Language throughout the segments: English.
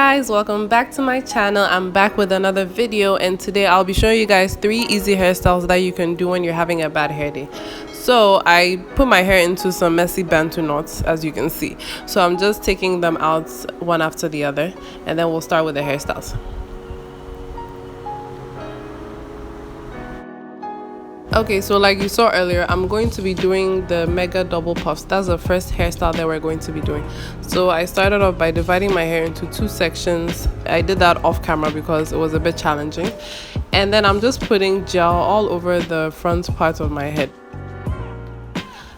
guys, welcome back to my channel. I'm back with another video, and today I'll be showing you guys 3 easy hairstyles that you can do when you're having a bad hair day. So I put my hair into some messy bantu knots, as you can see. So I'm just taking them out one after the other, and then we'll start with the hairstyles. Okay, so like you saw earlier, I'm going to be doing the mega double puffs. That's the first hairstyle that we're going to be doing. So I started off by dividing my hair into 2 sections. I did that off camera because it was a bit challenging. And then I'm just putting gel all over the front part of my head.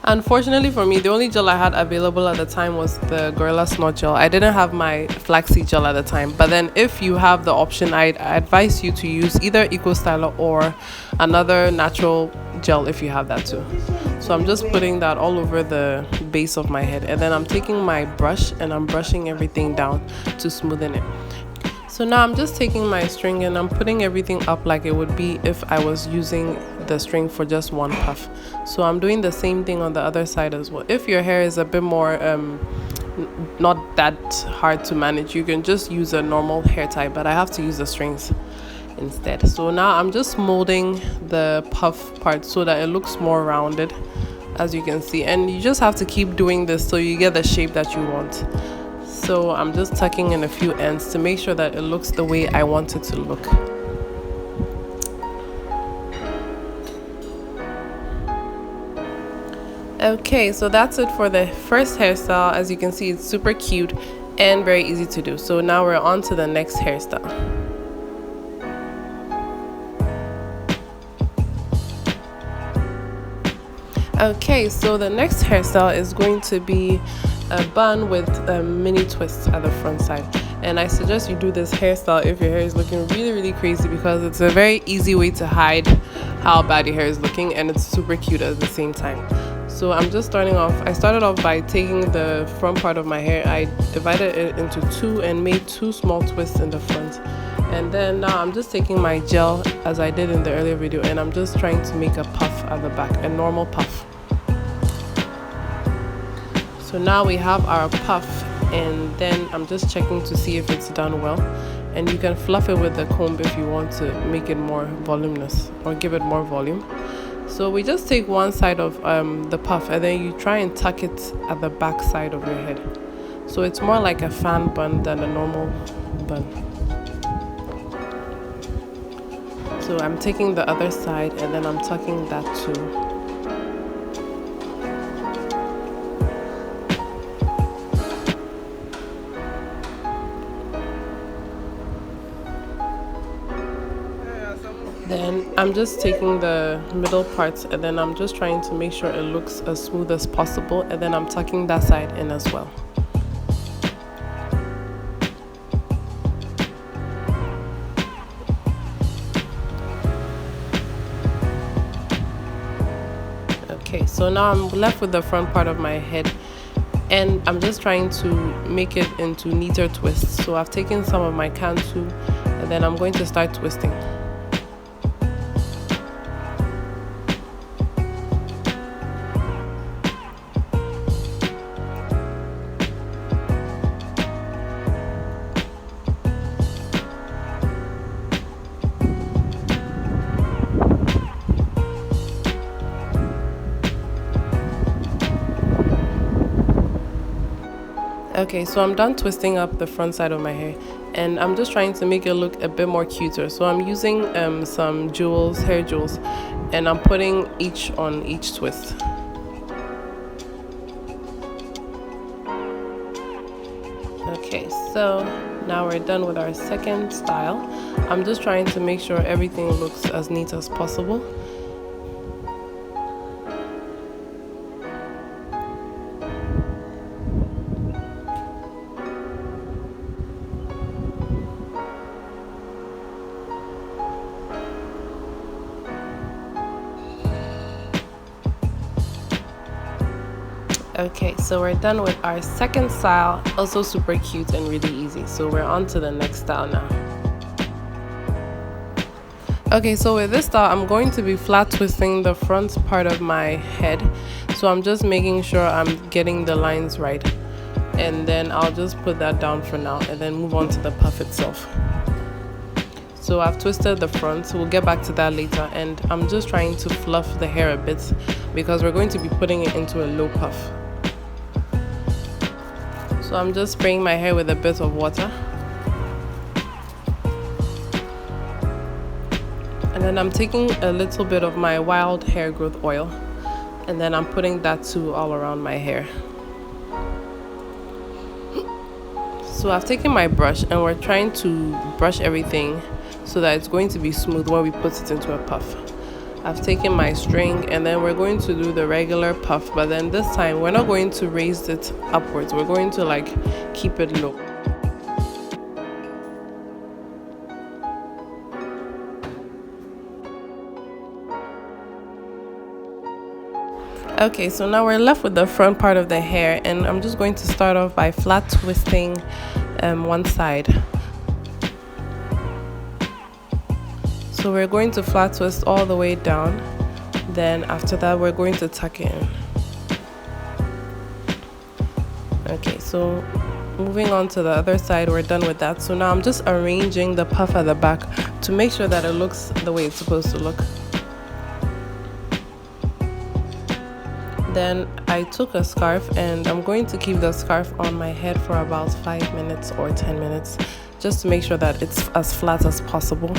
Unfortunately for me, the only gel I had available at the time was the Gorilla Snot gel. I didn't have my flaxseed gel at the time. But then if you have the option, I advise you to use either Eco-Styler or another natural gel if you have that too. So I'm just putting that all over the base of my head. And then I'm taking my brush and I'm brushing everything down to smoothen it. So now I'm just taking my string and I'm putting everything up like it would be if I was using the string for just one puff. So I'm doing the same thing on the other side as well. If your hair is a bit more not that hard to manage, you can just use a normal hair tie, but I have to use the strings instead. So now I'm just molding the puff part so that it looks more rounded, as you can see, and you just have to keep doing this so you get the shape that you want. So I'm just tucking in a few ends to make sure that it looks the way I want it to look. Okay, so that's it for the first hairstyle. As you can see, it's super cute and very easy to do. So now we're on to the next hairstyle. Okay, so the next hairstyle is going to be a bun with a mini twist at the front side, and I suggest you do this hairstyle if your hair is looking really crazy, because it's a very easy way to hide how bad your hair is looking, and it's super cute at the same time. So I'm just starting off. I started off by taking the front part of my hair, I divided it into 2 and made 2 small twists in the front, and then now I'm just taking my gel as I did in the earlier video, and I'm just trying to make a puff at the back, a normal puff. So now we have our puff, and then I'm just checking to see if it's done well, and you can fluff it with the comb if you want to make it more voluminous or give it more volume. So we just take one side of the puff, and then you try and tuck it at the back side of your head, so it's more like a fan bun than a normal bun. So I'm taking the other side and then I'm tucking that too. Then I'm just taking the middle parts, and then I'm just trying to make sure it looks as smooth as possible, and then I'm tucking that side in as well. Okay, so now I'm left with the front part of my head, and I'm just trying to make it into neater twists. So I've taken some of my cantu, and then I'm going to start twisting. Okay, so I'm done twisting up the front side of my hair, and I'm just trying to make it look a bit more cuter. So I'm using some jewels, hair jewels, and I'm putting each on each twist. Okay, so now we're done with our second style. I'm just trying to make sure everything looks as neat as possible. Okay, so we're done with our second style, also super cute and really easy. So we're on to the next style now. Okay, so with this style, I'm going to be flat twisting the front part of my head. So I'm just making sure I'm getting the lines right. and then I'll just put that down for now and then move on to the puff itself. So I've twisted the front, so we'll get back to that later, and I'm just trying to fluff the hair a bit because we're going to be putting it into a low puff. So I'm just spraying my hair with a bit of water, and then I'm taking a little bit of my wild hair growth oil, and then I'm putting that too all around my hair. So I've taken my brush and we're trying to brush everything so that it's going to be smooth when we put it into a puff. I've taken my string and then we're going to do the regular puff, but then this time we're not going to raise it upwards. We're going to like keep it low. Okay, so now we're left with the front part of the hair, and I'm just going to start off by flat twisting one side. So we're going to flat twist all the way down, then after that we're going to tuck it in. Okay, so moving on to the other side, we're done with that. So now I'm just arranging the puff at the back to make sure that it looks the way it's supposed to look. Then I took a scarf and I'm going to keep the scarf on my head for about 5 minutes or 10 minutes just to make sure that it's as flat as possible.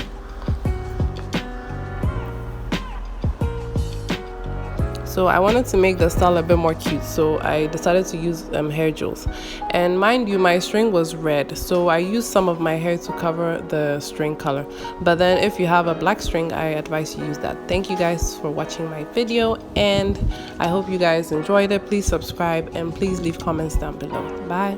So I wanted to make the style a bit more cute, so I decided to use hair jewels. And mind you, my string was red, so I used some of my hair to cover the string color. But then if you have a black string, I advise you use that. Thank you guys for watching my video, and I hope you guys enjoyed it. Please subscribe and please leave comments down below. Bye.